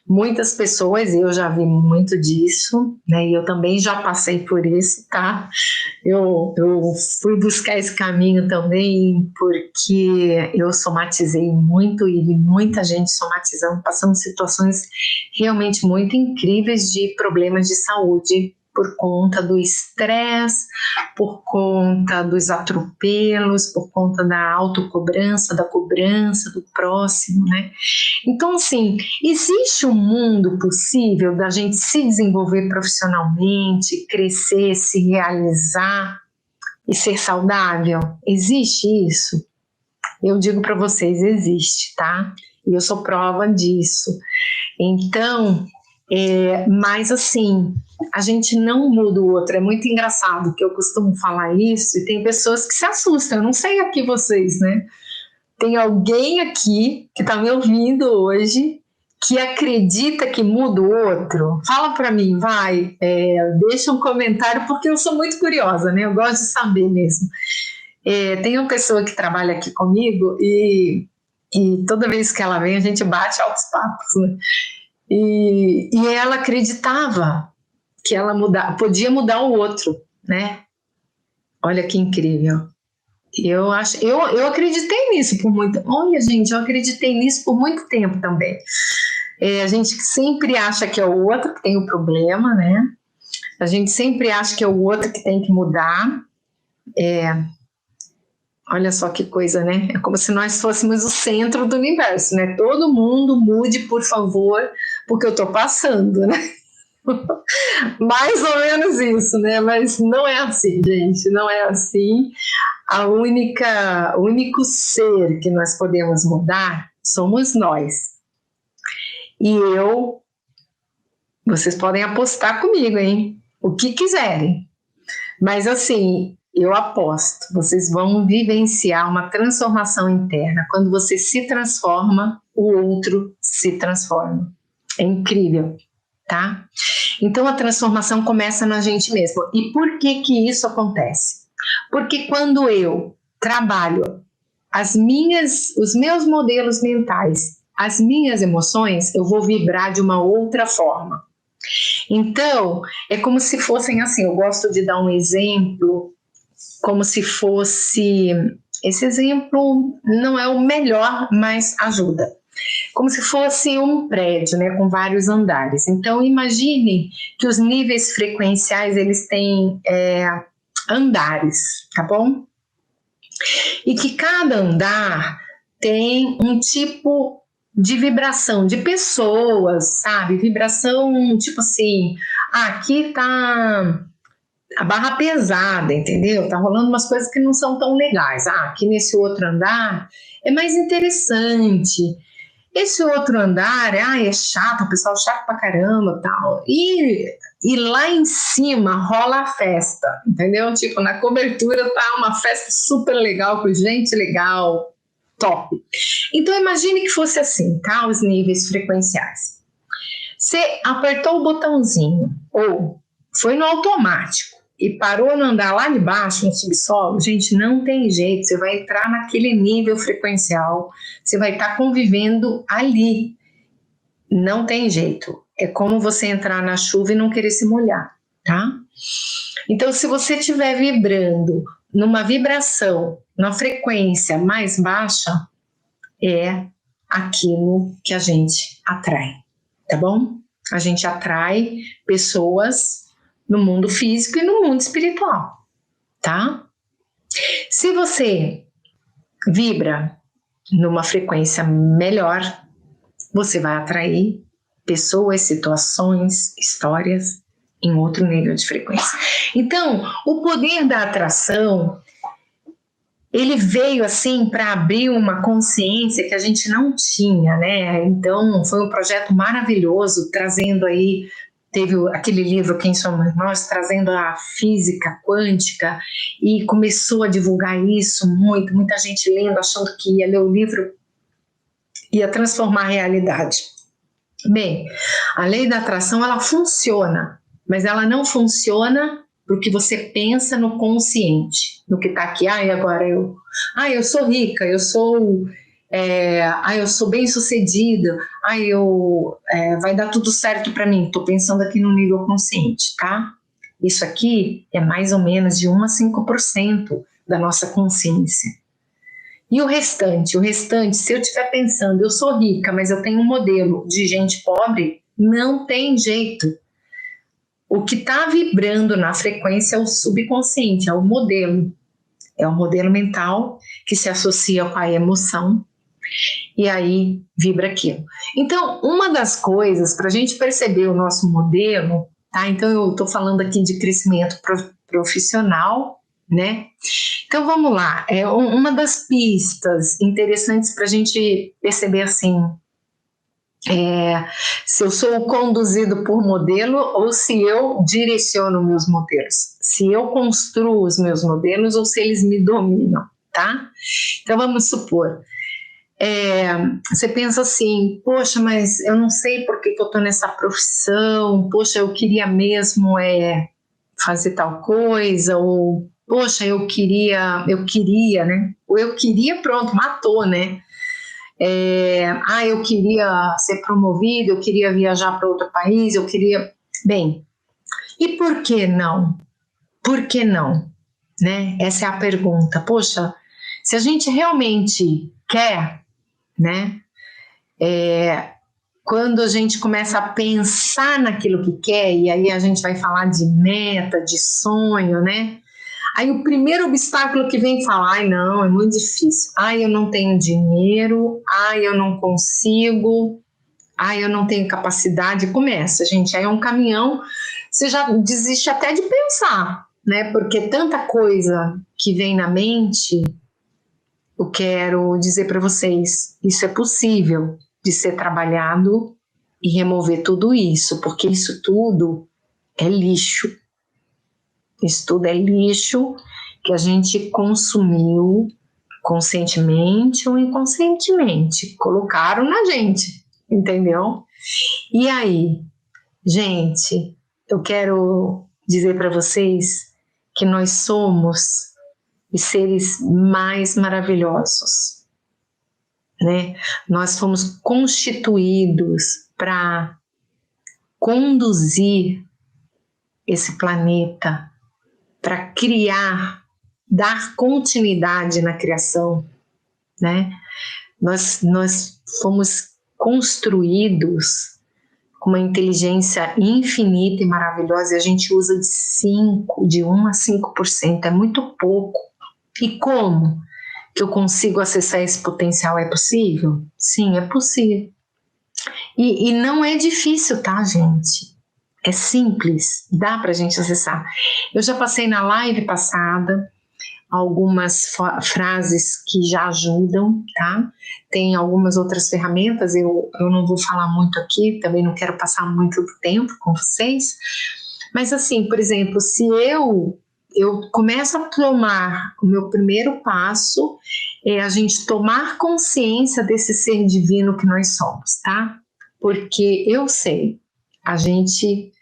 Muitas pessoas, eu já vi muito disso, né? E eu também já passei por isso, tá? Eu fui buscar esse caminho também porque eu somatizei muito e muita gente somatizando, passando situações realmente muito incríveis de problemas de saúde por conta do estresse, por conta dos atropelos, por conta da autocobrança, da cobrança do próximo, né? Então, assim, existe um mundo possível da gente se desenvolver profissionalmente, crescer, se realizar e ser saudável? Existe isso? Eu digo para vocês, existe, tá? E eu sou prova disso. Então, mas assim, a gente não muda o outro. É muito engraçado que eu costumo falar isso e tem pessoas que se assustam. Eu não sei aqui vocês, né? Tem alguém aqui que está me ouvindo hoje que acredita que muda o outro? Fala para mim, vai, deixa um comentário, porque eu sou muito curiosa, né? Eu gosto de saber mesmo. Tem uma pessoa que trabalha aqui comigo e toda vez que ela vem a gente bate altos papos, né? E ela acreditava que ela podia mudar o outro, né? Olha que incrível. Eu acreditei nisso por muito. Olha, gente, eu acreditei nisso por muito tempo também. A gente sempre acha que é o outro que tem o problema, né? A gente sempre acha que é o outro que tem que mudar. Olha só que coisa, né? É como se nós fôssemos o centro do universo, né? Todo mundo mude, por favor, porque eu tô passando, né? Mais ou menos isso, né? Mas não é assim, gente, não é assim. O único ser que nós podemos mudar somos nós. E vocês podem apostar comigo, hein? O que quiserem. Mas assim, eu aposto, vocês vão vivenciar uma transformação interna. Quando você se transforma, o outro se transforma. É incrível, tá? Então a transformação começa na gente mesmo. E por que que isso acontece? Porque quando eu trabalho os meus modelos mentais, as minhas emoções, eu vou vibrar de uma outra forma. Então, é como se fossem assim, eu gosto de dar um exemplo, como se fosse, esse exemplo não é o melhor, mas ajuda. Como se fosse um prédio, né, com vários andares. Então, imagine que os níveis frequenciais, eles têm andares, tá bom? E que cada andar tem um tipo de vibração de pessoas, sabe? Vibração tipo assim, aqui tá a barra pesada, entendeu? Tá rolando umas coisas que não são tão legais. Aqui nesse outro andar é mais interessante. Esse outro andar, é chato, o pessoal chato pra caramba, tal. E lá em cima rola a festa, entendeu? Tipo, na cobertura tá uma festa super legal, com gente legal, top. Então imagine que fosse assim, tá? Os níveis frequenciais. Você apertou o botãozinho, ou foi no automático, e parou no andar lá de baixo, no subsolo, gente, não tem jeito, você vai entrar naquele nível frequencial, você vai estar convivendo ali. Não tem jeito. É como você entrar na chuva e não querer se molhar, tá? Então, se você estiver vibrando numa vibração, numa frequência mais baixa, é aquilo que a gente atrai, tá bom? A gente atrai pessoas no mundo físico e no mundo espiritual, tá? Se você vibra numa frequência melhor, você vai atrair pessoas, situações, histórias em outro nível de frequência. Então, o poder da atração ele veio assim para abrir uma consciência que a gente não tinha, né? Então foi um projeto maravilhoso, trazendo aí, teve aquele livro Quem Somos Nós, trazendo a física quântica, e começou a divulgar isso muito, muita gente lendo, achando que ia ler o livro, ia transformar a realidade. Bem, a lei da atração, ela funciona, mas ela não funciona porque você pensa no consciente, no que está aqui. Agora eu sou rica, eu sou bem-sucedida, vai dar tudo certo para mim. Estou pensando aqui no nível consciente, tá? Isso aqui é mais ou menos de 1 a 5% da nossa consciência. E o restante, se eu estiver pensando, eu sou rica, mas eu tenho um modelo de gente pobre, não tem jeito. O que está vibrando na frequência é o subconsciente, é o modelo mental que se associa com a emoção, e aí vibra aquilo. Então, uma das coisas para a gente perceber o nosso modelo, tá? Então eu estou falando aqui de crescimento profissional, né? Então vamos lá, uma das pistas interessantes para a gente perceber assim, se eu sou conduzido por modelo ou se eu direciono meus modelos, se eu construo os meus modelos ou se eles me dominam, tá? Então vamos supor, você pensa assim, poxa, mas eu não sei por que eu estou nessa profissão, poxa, eu queria mesmo fazer tal coisa, ou poxa, eu queria, né? Ou eu queria, pronto, matou, né? Eu queria ser promovido, eu queria viajar para outro país, eu queria... Bem, e por que não? Por que não? Né? Essa é a pergunta. Poxa, se a gente realmente quer, né? Quando a gente começa a pensar naquilo que quer, e aí a gente vai falar de meta, de sonho, né? Aí o primeiro obstáculo que vem fala, não, é muito difícil. Eu não tenho dinheiro, eu não consigo, eu não tenho capacidade. Começa, gente, aí é um caminhão, você já desiste até de pensar, né? Porque tanta coisa que vem na mente, eu quero dizer para vocês, isso é possível de ser trabalhado e remover tudo isso, porque isso tudo é lixo. Isso tudo é lixo que a gente consumiu conscientemente ou inconscientemente, colocaram na gente, entendeu? E aí, gente, eu quero dizer para vocês que nós somos os seres mais maravilhosos, né? Nós fomos constituídos para conduzir esse planeta, para criar, dar continuidade na criação, né? Nós fomos construídos com uma inteligência infinita e maravilhosa, e a gente usa de 1 a 5%, é muito pouco. E como que eu consigo acessar esse potencial? É possível? Sim, é possível. E não é difícil, tá, gente? É simples, dá para a gente acessar. Eu já passei na live passada algumas frases que já ajudam, tá? Tem algumas outras ferramentas, eu não vou falar muito aqui, também não quero passar muito tempo com vocês, mas assim, por exemplo, se eu começo a tomar o meu primeiro passo, é a gente tomar consciência desse ser divino que nós somos, tá? Porque eu sei, a gente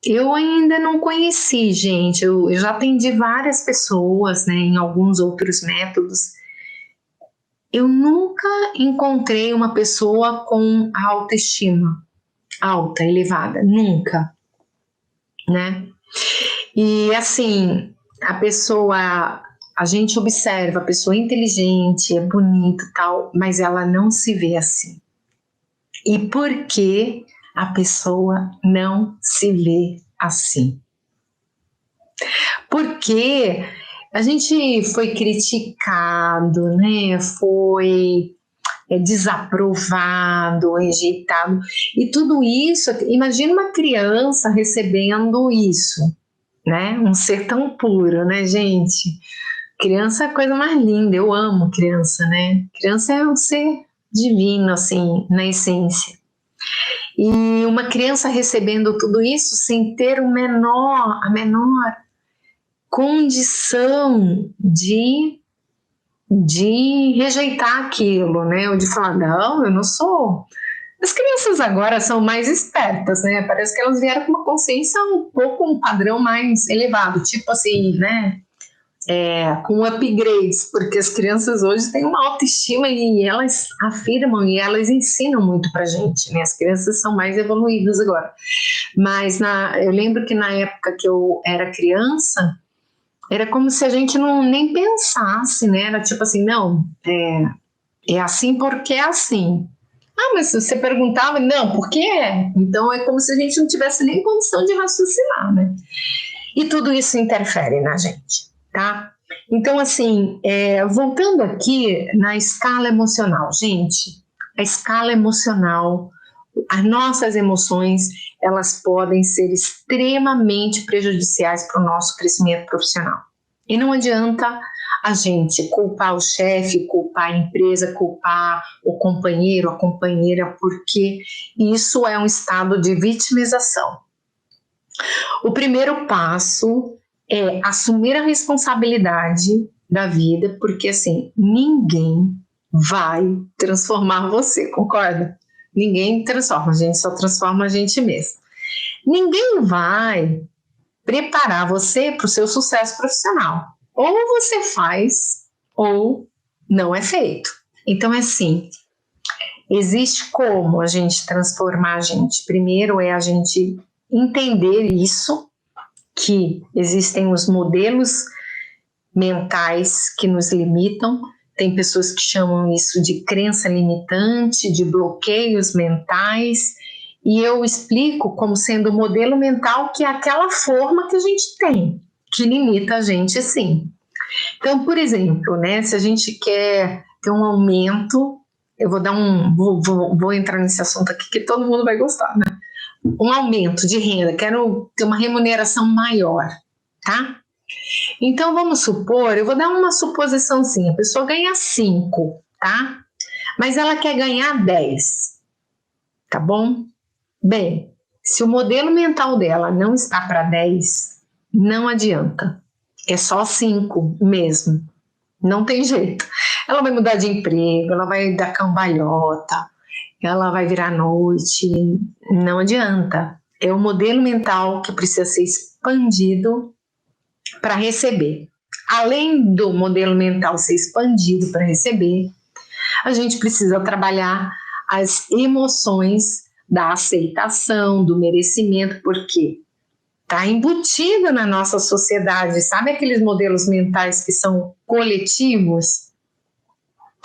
eu ainda não conheci, gente. Eu já atendi várias pessoas, né, em alguns outros métodos. Eu nunca encontrei uma pessoa com autoestima alta, elevada, nunca, né? E assim, a gente observa, a pessoa é inteligente, é bonita e tal, mas ela não se vê assim. E por que a pessoa não se vê assim? Porque a gente foi criticado, né? Foi desaprovado, rejeitado. E tudo isso, imagina uma criança recebendo isso, né? Um ser tão puro, né, gente? Criança é a coisa mais linda, eu amo criança, né? Criança é um ser divino, assim, na essência. E uma criança recebendo tudo isso sem ter a menor condição de rejeitar aquilo, né? Ou de falar, não, eu não sou. As crianças agora são mais espertas, né? Parece que elas vieram com uma consciência um pouco, um padrão mais elevado, tipo assim, né? Com upgrades, porque as crianças hoje têm uma autoestima e elas afirmam e elas ensinam muito pra gente, né? As crianças são mais evoluídas agora. Mas eu lembro que na época que eu era criança, era como se a gente não nem pensasse, né? Era tipo assim, não, é assim porque é assim. Ah, mas se você perguntava, não, por que é? Então é como se a gente não tivesse nem condição de raciocinar, né? E tudo isso interfere na gente, tá? Então, assim, voltando aqui na escala emocional, gente, a escala emocional, as nossas emoções, elas podem ser extremamente prejudiciais para o nosso crescimento profissional. E não adianta a gente culpar o chefe, culpar a empresa, culpar o companheiro, a companheira, porque isso é um estado de vitimização. O primeiro passo é assumir a responsabilidade da vida, porque assim, ninguém vai transformar você, concorda? Ninguém transforma, a gente só transforma a gente mesmo. Ninguém vai preparar você para o seu sucesso profissional. Ou você faz, ou não é feito. Então, é assim, existe como a gente transformar a gente. Primeiro é a gente entender isso, que existem os modelos mentais que nos limitam. Tem pessoas que chamam isso de crença limitante, de bloqueios mentais, e eu explico como sendo o modelo mental que é aquela forma que a gente tem, que limita a gente, sim. Então, por exemplo, né, se a gente quer ter um aumento, eu vou entrar nesse assunto aqui que todo mundo vai gostar, né? Um aumento de renda, quero ter uma remuneração maior, tá? Então, vamos supor, eu vou dar uma suposiçãozinha, a pessoa ganha 5, tá? Mas ela quer ganhar 10, tá bom? Bem, se o modelo mental dela não está para 10, não adianta. É só 5 mesmo. Não tem jeito. Ela vai mudar de emprego, ela vai dar cambalhota, ela vai virar noite. Não adianta. É o modelo mental que precisa ser expandido para receber. Além do modelo mental ser expandido para receber, a gente precisa trabalhar as emoções da aceitação, do merecimento, porque está embutido na nossa sociedade. Sabe aqueles modelos mentais que são coletivos?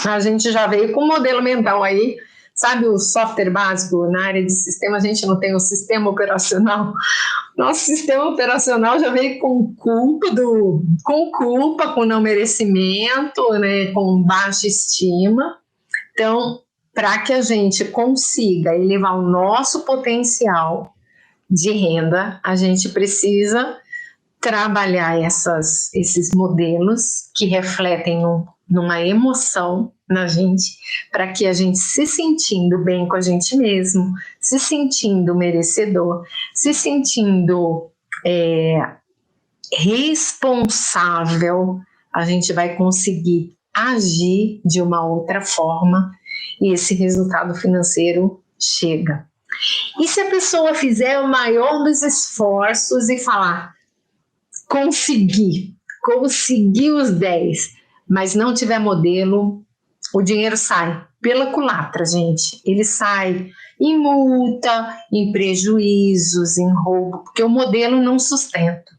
A gente já veio com um modelo mental aí, sabe o software básico na área de sistema, a gente não tem o sistema operacional. Nosso sistema operacional já veio com culpa, com não merecimento, né, com baixa estima. Então, para que a gente consiga elevar o nosso potencial de renda, a gente precisa trabalhar esses modelos que refletem numa emoção na gente, para que a gente se sentindo bem com a gente mesmo, se sentindo merecedor, se sentindo responsável, a gente vai conseguir agir de uma outra forma e esse resultado financeiro chega. E se a pessoa fizer o maior dos esforços e falar, consegui os 10, mas não tiver modelo, o dinheiro sai pela culatra, gente. Ele sai em multa, em prejuízos, em roubo, porque o modelo não sustenta.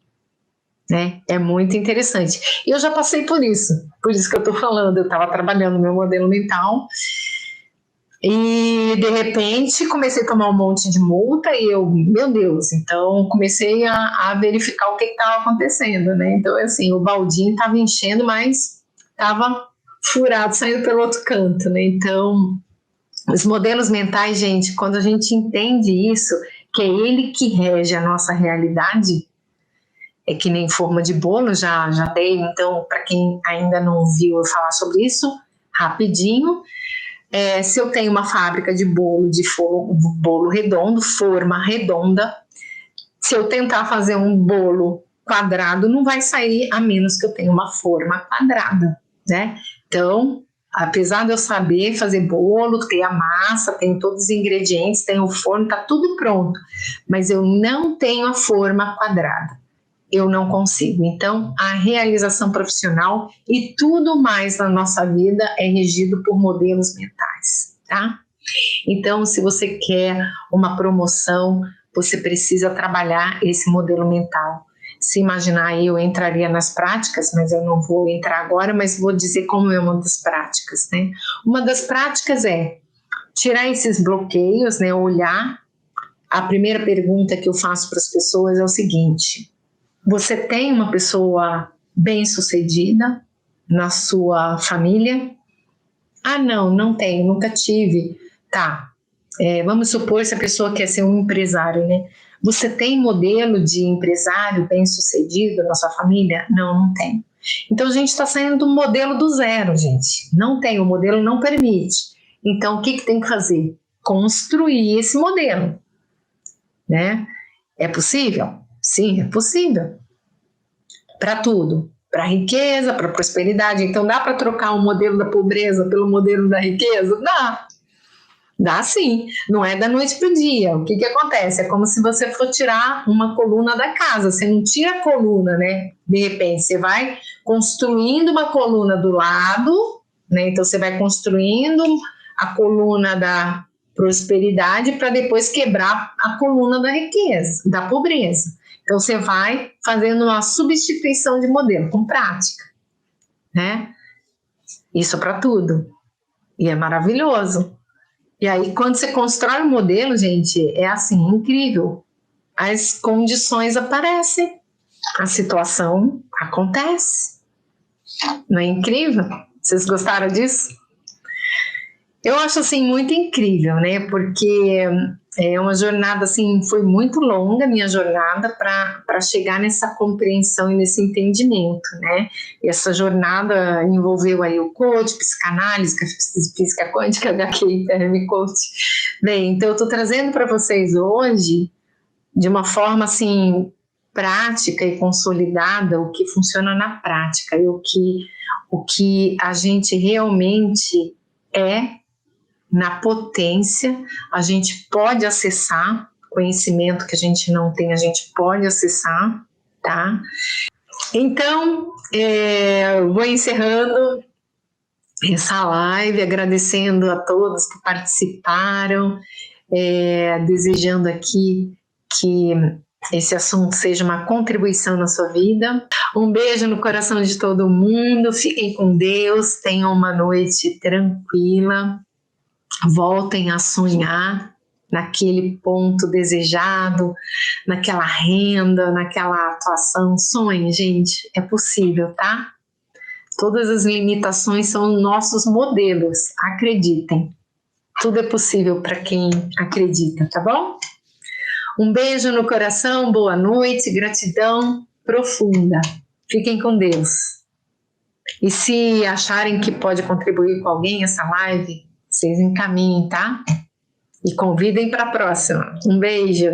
Né? É muito interessante. E eu já passei por isso que eu estou falando. Eu estava trabalhando no meu modelo mental e de repente comecei a tomar um monte de multa e eu, meu Deus, então comecei a verificar o que estava acontecendo, né? Então, assim, o baldinho estava enchendo, mas estava furado, saindo pelo outro canto, né? Então, os modelos mentais, gente, quando a gente entende isso, que é ele que rege a nossa realidade, é que nem forma de bolo, já dei, então, para quem ainda não viu eu falar sobre isso, rapidinho. Se eu tenho uma fábrica de bolo, bolo redondo, forma redonda, se eu tentar fazer um bolo quadrado, não vai sair a menos que eu tenha uma forma quadrada, né? Então, apesar de eu saber fazer bolo, ter a massa, tenho todos os ingredientes, tenho o forno, tá tudo pronto, mas eu não tenho a forma quadrada. Eu não consigo. Então, a realização profissional e tudo mais na nossa vida é regido por modelos mentais, tá? Então, se você quer uma promoção, você precisa trabalhar esse modelo mental. Se imaginar aí, eu entraria nas práticas, mas eu não vou entrar agora, mas vou dizer como é uma das práticas, né? Uma das práticas é tirar esses bloqueios, né? Olhar. A primeira pergunta que eu faço para as pessoas é o seguinte: você tem uma pessoa bem-sucedida na sua família? Ah, não tenho, nunca tive. Tá, vamos supor se a pessoa quer ser um empresário, né? Você tem modelo de empresário bem-sucedido na sua família? Não tem. Então a gente está saindo do modelo do zero, gente. Não tem, o modelo não permite. Então o que tem que fazer? Construir esse modelo, né? É possível? Sim, é possível. Para tudo. Para a riqueza, para a prosperidade. Então dá para trocar o modelo da pobreza pelo modelo da riqueza? Dá sim, não é da noite para o dia. O que acontece? É como se você for tirar uma coluna da casa, você não tira a coluna, né? De repente, você vai construindo uma coluna do lado, né? Então você vai construindo a coluna da prosperidade para depois quebrar a coluna da riqueza, da pobreza. Então você vai fazendo uma substituição de modelo com prática, né? Isso para tudo. E é maravilhoso. E aí, quando você constrói um modelo, gente, é assim, incrível. As condições aparecem, a situação acontece. Não é incrível? Vocês gostaram disso? Eu acho, assim, muito incrível, né? Porque é uma jornada, assim, foi muito longa a minha jornada para chegar nessa compreensão e nesse entendimento, né? E essa jornada envolveu aí o coach, psicanálise, física quântica, HQ, Term Coach. Bem, então eu estou trazendo para vocês hoje, de uma forma, assim, prática e consolidada, o que funciona na prática e o que a gente realmente é na potência. A gente pode acessar conhecimento que a gente não tem, a gente pode acessar, tá? Então, vou encerrando essa live, agradecendo a todos que participaram, desejando aqui que esse assunto seja uma contribuição na sua vida. Um beijo no coração de todo mundo, fiquem com Deus, tenham uma noite tranquila. Voltem a sonhar naquele ponto desejado, naquela renda, naquela atuação. Sonhe, gente, é possível, tá? Todas as limitações são nossos modelos, acreditem. Tudo é possível para quem acredita, tá bom? Um beijo no coração, boa noite, gratidão profunda. Fiquem com Deus. E se acharem que pode contribuir com alguém essa live, vocês encaminhem, tá? E convidem para a próxima. Um beijo!